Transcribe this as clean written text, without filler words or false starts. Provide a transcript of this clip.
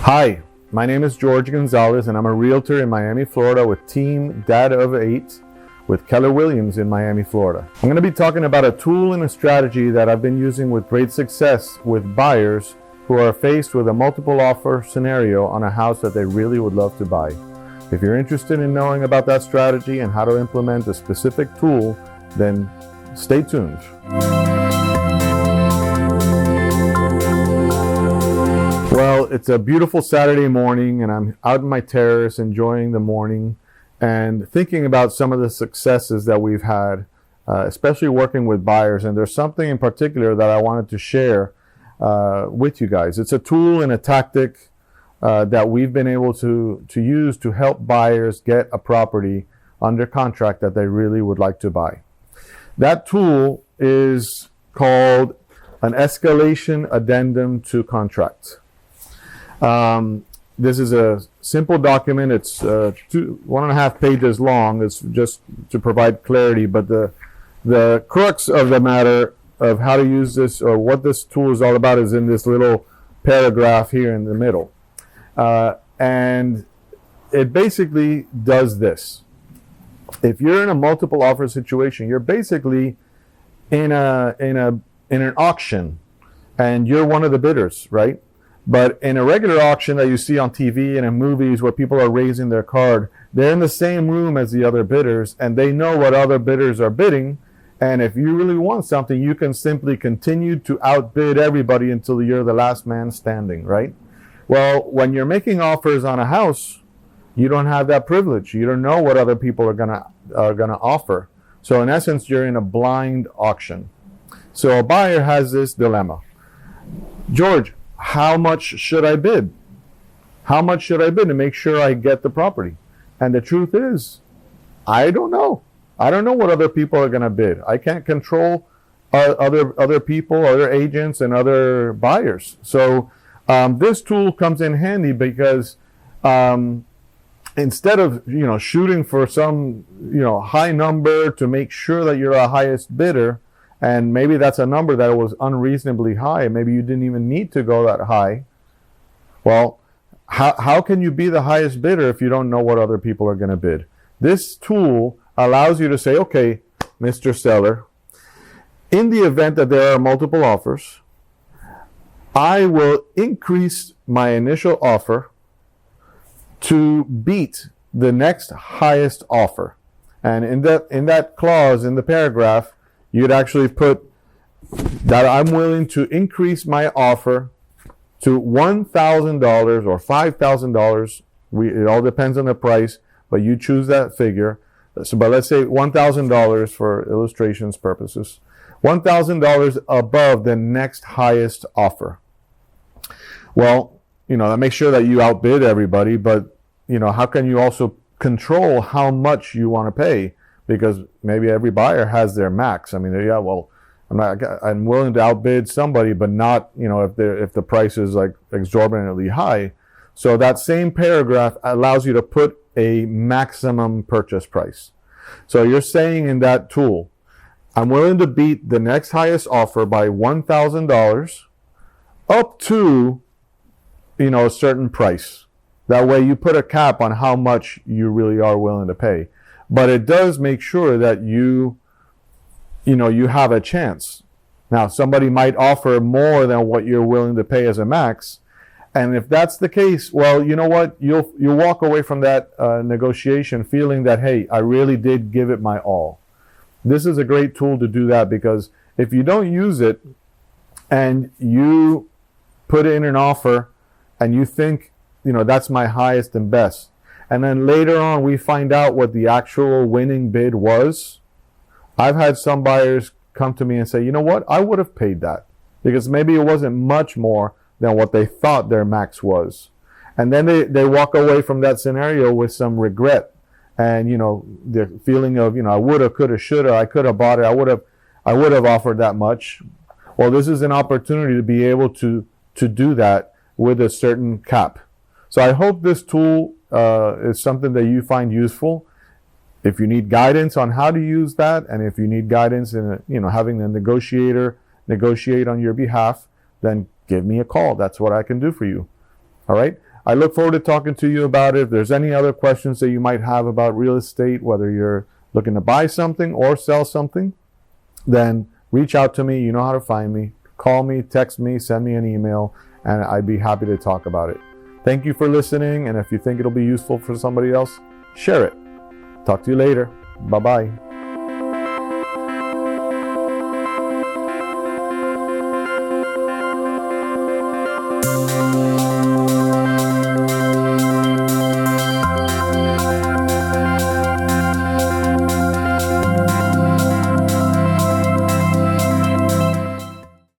Hi, my name is Jorge Gonzalez and I'm a realtor in Miami, Florida with Team Dad of 8 with Keller Williams in Miami, Florida. I'm going to be talking about a tool and a strategy that I've been using with great success with buyers who are faced with a multiple offer scenario on a house that they really would love to buy. If you're interested in knowing about that strategy and how to implement a specific tool, then stay tuned. Well, it's a beautiful Saturday morning and I'm out on my terrace enjoying the morning and thinking about some of the successes that we've had, especially working with buyers. And there's something in particular that I wanted to share with you guys. It's a tool and a tactic that we've been able to use to help buyers get a property under contract that they really would like to buy. That tool is called an escalation addendum to contract. This is a simple document. It's 1.5 pages long. It's just to provide clarity, but the crux of the matter of how to use this or what this tool is all about is in this little paragraph here in the middle. And it basically does this. If you're in a multiple offer situation, you're basically in an auction and you're one of the bidders, right? But in a regular auction that you see on TV and in movies where people are raising their card, they're in the same room as the other bidders and they know what other bidders are bidding. And if you really want something, you can simply continue to outbid everybody until you're the last man standing, right? Well, when you're making offers on a house, you don't have that privilege. You don't know what other people are gonna offer. So in essence, you're in a blind auction. So a buyer has this dilemma. George, how much should I bid? How much should I bid to make sure I get the property? And the truth is, I don't know. I don't know what other people are going to bid. I can't control other people, other agents, and other buyers. So this tool comes in handy because instead of shooting for some high number to make sure that you're a highest bidder, and maybe that's a number that was unreasonably high. Maybe you didn't even need to go that high. Well, how can you be the highest bidder if you don't know what other people are going to bid? This tool allows you to say, okay, Mr. Seller, in the event that there are multiple offers, I will increase my initial offer to beat the next highest offer. And in that clause, in the paragraph, you'd actually put that I'm willing to increase my offer to $1,000 or $5,000. It all depends on the price, but you choose that figure. So, but let's say $1,000 for illustrations purposes. $1,000 above the next highest offer. Well, that makes sure that you outbid everybody, but how can you also control how much you want to pay? Because maybe every buyer has their max. I mean, yeah, well, I'm willing to outbid somebody, but not, if the price is like exorbitantly high. So that same paragraph allows you to put a maximum purchase price. So you're saying in that tool, I'm willing to beat the next highest offer by $1,000 up to, a certain price. That way you put a cap on how much you really are willing to pay. But it does make sure that you have a chance. Now, somebody might offer more than what you're willing to pay as a max. And if that's the case, well, you know what? You'll walk away from that negotiation feeling that, hey, I really did give it my all. This is a great tool to do that, because if you don't use it and you put in an offer and you think, that's my highest and best, and then later on we find out what the actual winning bid was. I've had some buyers come to me and say, you know what, I would have paid that, because maybe it wasn't much more than what they thought their max was. And then they walk away from that scenario with some regret. And, the feeling of, I woulda, coulda, shoulda, I could have bought it, I would have offered that much. Well, this is an opportunity to be able to do that with a certain cap. So I hope this tool is something that you find useful. If you need guidance on how to use that, and if you need guidance in having a negotiator negotiate on your behalf, then give me a call. That's what I can do for you. All right. I look forward to talking to you about it. If there's any other questions that you might have about real estate, whether you're looking to buy something or sell something, then reach out to me. You know how to find me. Call me, text me, send me an email, and I'd be happy to talk about it. Thank you for listening, and if you think it'll be useful for somebody else, share it. Talk to you later. Bye-bye.